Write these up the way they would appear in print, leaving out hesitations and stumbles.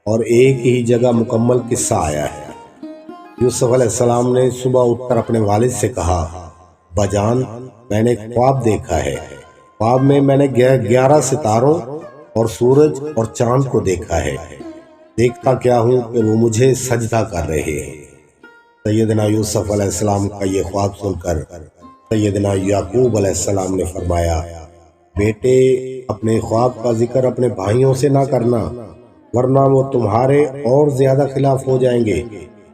اور ایک ہی جگہ مکمل قصہ آیا ہے۔ یوسف علیہ السلام نے صبح اٹھ کر اپنے والد سے کہا، بجان میں نے ایک خواب دیکھا ہے۔ خواب میں نے 11 ستاروں اور سورج اور چاند کو دیکھا ہے۔ دیکھتا کیا ہوں کہ وہ مجھے سجدہ کر رہے ہیں۔ سیدنا یوسف علیہ السلام کا یہ خواب سن کر سیدنا یعقوب علیہ السلام نے فرمایا، بیٹے اپنے خواب کا ذکر اپنے بھائیوں سے نہ کرنا، ورنہ وہ تمہارے اور زیادہ خلاف ہو جائیں گے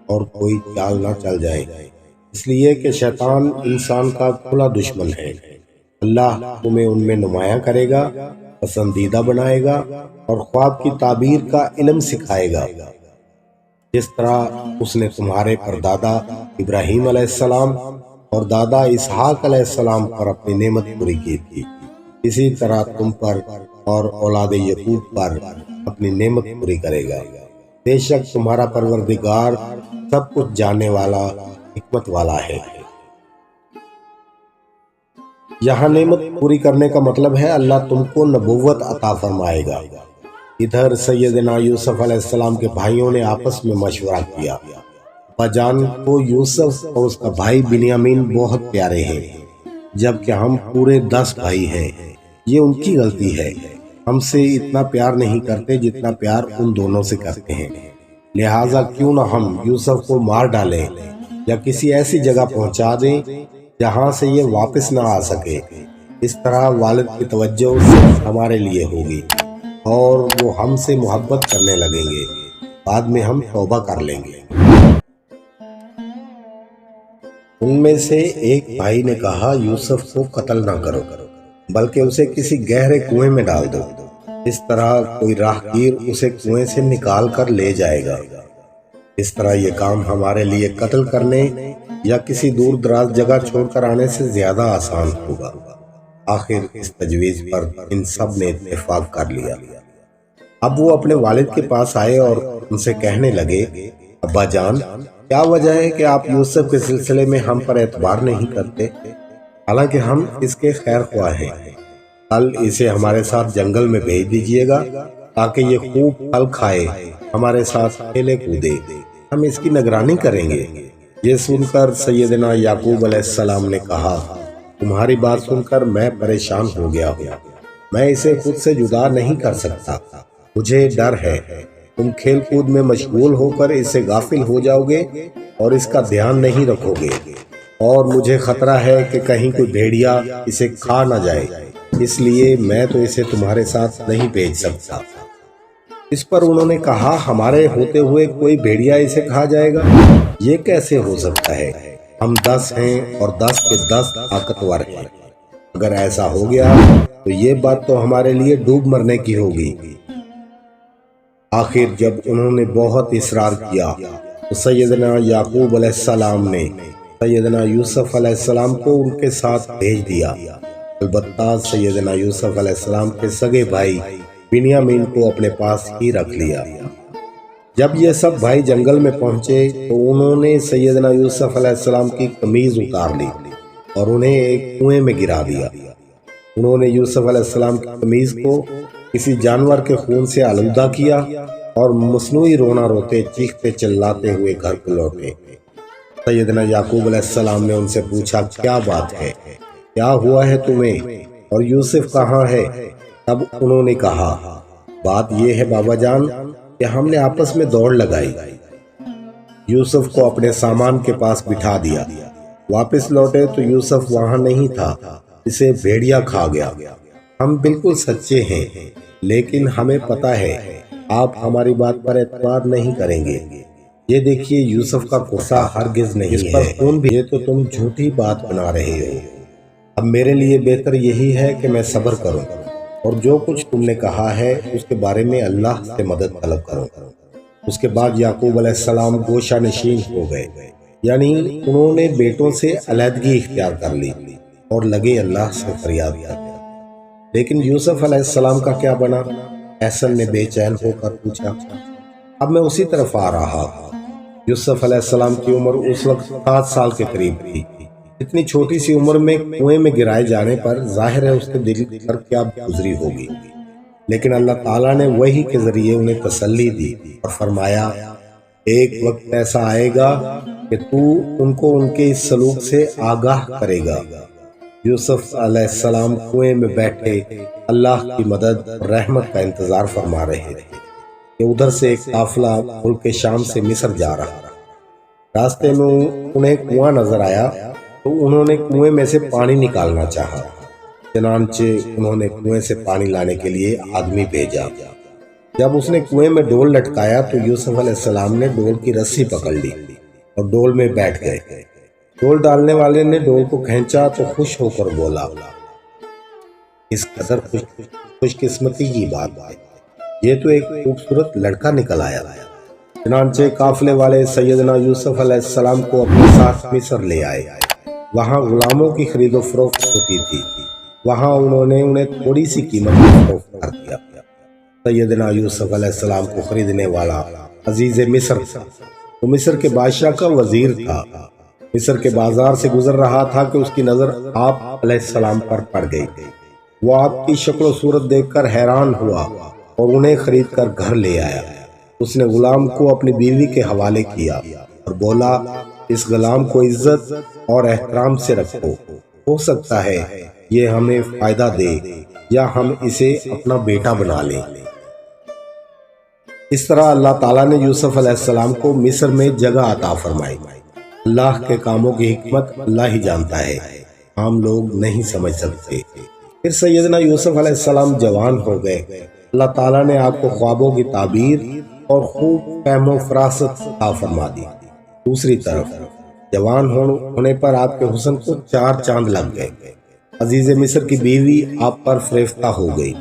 اور کوئی چال نہ چل جائے، اس لیے کہ شیطان انسان کا کھلا دشمن ہے۔ اللہ تمہیں ان میں نمایاں کرے گا، پسندیدہ بنائے گا اور خواب کی تعبیر کا علم سکھائے گا، جس طرح اس نے تمہارے پردادا ابراہیم علیہ السلام اور دادا اسحاق علیہ السلام پر اپنی نعمت پوری کی تھی، اسی طرح تم پر اور اولاد یعقوب پر اپنی نعمت پوری کرے گا۔ بے شک تمہارا پروردگار سب کچھ جاننے والا، حکمت والا ہے۔ یہاں نعمت پوری کرنے کا مطلب ہے اللہ تم کو نبوت عطا فرمائے گا۔ ادھر سیدنا یوسف علیہ السلام کے بھائیوں نے آپس میں مشورہ کیا، اباجان کو یوسف اور اس کا بھائی بنیامین بہت پیارے ہیں، جبکہ ہم پورے 10 بھائی ہیں۔ یہ ان کی غلطی ہے، ہم سے اتنا پیار نہیں کرتے جتنا پیار ان دونوں سے کرتے ہیں، لہٰذا کیوں نہ ہم یوسف کو مار ڈالیں یا کسی ایسی جگہ پہنچا دیں جہاں سے یہ واپس نہ آ سکے۔ اس طرح والد کی توجہ صرف ہمارے لیے ہوگی اور وہ ہم سے محبت کرنے لگیں گے، بعد میں ہم توبہ کر لیں گے۔ ان میں سے ایک بھائی نے کہا، یوسف کو قتل نہ کرو بلکہ اسے کسی گہرے کنویں میں ڈال دو، اس طرح کوئی راہگیر اسے کنویں سے نکال کر لے جائے گا۔ اس طرح یہ کام ہمارے لیے قتل کرنے یا کسی دور دراز جگہ چھوڑ کر آنے سے زیادہ آسان ہوگا۔ آخر اس تجویز پر ان سب نے اتفاق کر لیا۔ اب وہ اپنے والد کے پاس آئے اور ان سے کہنے لگے، ابا جان کیا وجہ ہے کہ آپ یوسف کے سلسلے میں ہم پر اعتبار نہیں کرتے؟ حالانکہ ہم اس کے خیر خواہ ہیں۔ کل اسے ہمارے ساتھ جنگل میں بھیج دیجیے گا تاکہ یہ خوب پھل کھائے، ہمارے ساتھ کھیلے کودے، ہم اس کی نگرانی کریں گے۔ یہ سن کر سیدنا یعقوب علیہ السلام نے کہا، تمہاری بات سن کر میں پریشان ہو گیا ہوں، میں اسے خود سے جدا نہیں کر سکتا، مجھے ڈر ہے تم کھیل کود میں مشغول ہو کر اس سے غافل ہو جاؤ گے اور اس کا دھیان نہیں رکھو گے، اور مجھے خطرہ ہے کہ کہیں کوئی بھیڑیا اسے کھا نہ جائے، اس لیے میں تو اسے تمہارے ساتھ نہیں بھیج سکتا۔ اس پر انہوں نے کہا، ہمارے ہوتے ہوئے کوئی بھیڑیا اسے کھا جائے گا؟ یہ کیسے ہو سکتا ہے؟ ہم 10 ہیں اور 10 کے 10 طاقتور ہیں، اگر ایسا ہو گیا تو یہ بات تو ہمارے لیے ڈوب مرنے کی ہوگی۔ آخر جب انہوں نے بہت اصرار کیا تو سیدنا یعقوب علیہ السلام نے سیدنا یوسف علیہ السلام کو ان کے ساتھ بھیج دیا، البتہ سیدنا یوسف علیہ السلام کے سگے بھائی بنیامین کو اپنے پاس ہی رکھ لیا۔ جب یہ سب بھائی جنگل میں پہنچے تو انہوں نے سیدنا یوسف علیہ السلام کی قمیض اتار لی اور انہیں ایک کنویں میں گرا دیا۔ انہوں نے یوسف علیہ السلام کی قمیض کو کسی جانور کے خون سے آلودہ کیا اور مصنوعی رونا روتے چیختے چلاتے ہوئے گھر کو لوٹے۔ سیدنا یعقوب علیہ السلام نے ان سے پوچھا، کیا بات ہے، کیا ہوا ہے تمہیں، اور یوسف کہاں ہے؟ تب انہوں نے کہا، بات یہ ہے بابا جان کہ ہم نے آپس میں دوڑ لگائی، یوسف کو اپنے سامان کے پاس بٹھا دیا، واپس لوٹے تو یوسف وہاں نہیں تھا، اسے بھیڑیا کھا گیا۔ ہم بالکل سچے ہیں، لیکن ہمیں پتہ ہے آپ ہماری بات پر اعتبار نہیں کریں گے۔ یہ دیکھیے یوسف کا غصہ ہرگز نہیں ہے، اس پر خون بھی، یہ تو تم جھوٹی بات بنا رہے ہو۔ اب میرے لیے بہتر یہی ہے کہ میں صبر کروں اور جو کچھ تم نے کہا ہے اس کے بارے میں اللہ سے مدد طلب کروں۔ اس کے بعد یعقوب علیہ السلام گوشہ نشین ہو گئے، یعنی انہوں نے بیٹوں سے علیحدگی اختیار کر لی اور لگے اللہ سے فریاد کرنے۔ لیکن یوسف علیہ السلام کا کیا بنا؟ احسن نے بے چین ہو کر پوچھا۔ اب میں اسی طرف آ رہا ہوں۔ یوسف علیہ السلام کی عمر اس وقت 7 سال کے قریب تھی۔ اتنی چھوٹی سی عمر میں کنویں میں گرائے جانے پر ظاہر ہے اس کے دل پر کیا گزری ہوگی۔ لیکن اللہ تعالیٰ نے وحی کے ذریعے انہیں تسلی دی اور فرمایا ایک وقت ایسا آئے گا کہ تو ان کو ان کے اس سلوک سے آگاہ کرے گا۔ یوسف علیہ السلام کنویں میں بیٹھے اللہ کی مدد اور رحمت کا انتظار فرما رہے تھے کہ ادھر سے ایک قافلہ ملک شام سے مصر جا رہا۔ راستے میں انہیں کنواں نظر آیا تو انہوں نے کنویں میں سے پانی نکالنا چاہا، چنانچہ انہوں نے کنویں سے پانی لانے کے لیے آدمی بھیجا۔ جب اس نے کنویں میں ڈول لٹکایا تو یوسف علیہ السلام نے ڈول کی رسی پکڑ لی اور ڈول میں بیٹھ گئے۔ ڈول ڈالنے والے نے ڈول کو کھینچا تو خوش ہو کر بولا اس قدر خوش قسمتی کی بات ہے، یہ تو ایک خوبصورت لڑکا نکل آیا۔ چنانچہ قافلے والے سیدنا یوسف علیہ السلام کو اپنے ساتھ مصر لے آئے۔ وہاں غلاموں کی خرید و فروخت ہوتی تھی، وہاں انہوں نے انہیں تھوڑی سی قیمت میں فروخت کر دیا۔ سیدنا یوسف علیہ السلام کو خریدنے والا عزیز مصر تھا، وہ مصر کے بادشاہ کا وزیر تھا۔ مصر کے بازار سے گزر رہا تھا کہ اس کی نظر آپ علیہ السلام پر پڑ گئی۔ وہ آپ کی شکل و صورت دیکھ کر حیران ہوا اور انہیں خرید کر گھر لے آیا۔ اس نے غلام کو اپنی بیوی کے حوالے کیا اور بولا اس غلام کو عزت اور احترام سے رکھو، ہو سکتا ہے یہ ہمیں فائدہ دے یا ہم اسے اپنا بیٹا بنا لیں۔ اس طرح اللہ تعالیٰ نے یوسف علیہ السلام کو مصر میں جگہ عطا فرمائی۔ اللہ کے کاموں کی حکمت اللہ ہی جانتا ہے، عام لوگ نہیں سمجھ سکتے۔ پھر سیدنا یوسف علیہ السلام جوان ہو گئے۔ اللہ تعالیٰ نے آپ کو خوابوں کی تعبیر اور خوب فہم و فراست عطا فرما دی۔ دوسری طرف جوان ہونے پر آپ کے حسن کو 4 چاند لگ گئے۔ عزیز مصر کی بیوی آپ پر فریفتہ ہو گئی،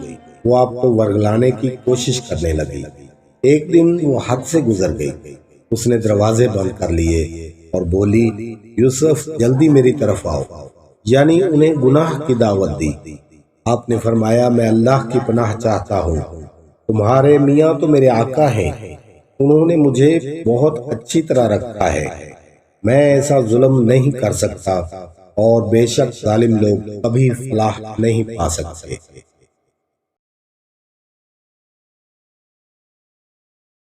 وہ آپ کو ورگلانے کی کوشش کرنے لگی۔ ایک دن وہ حد سے گزر گئی، اس نے دروازے بند کر لیے اور بولی یوسف جلدی میری طرف آؤ، یعنی انہیں گناہ کی دعوت دی۔ آپ نے فرمایا میں اللہ کی پناہ چاہتا ہوں، تمہارے میاں تو میرے آقا ہیں، انہوں نے مجھے بہت اچھی طرح رکھا ہے، میں ایسا ظلم نہیں کر سکتا اور بے شک ظالم لوگ کبھی فلاح نہیں پا سکتے۔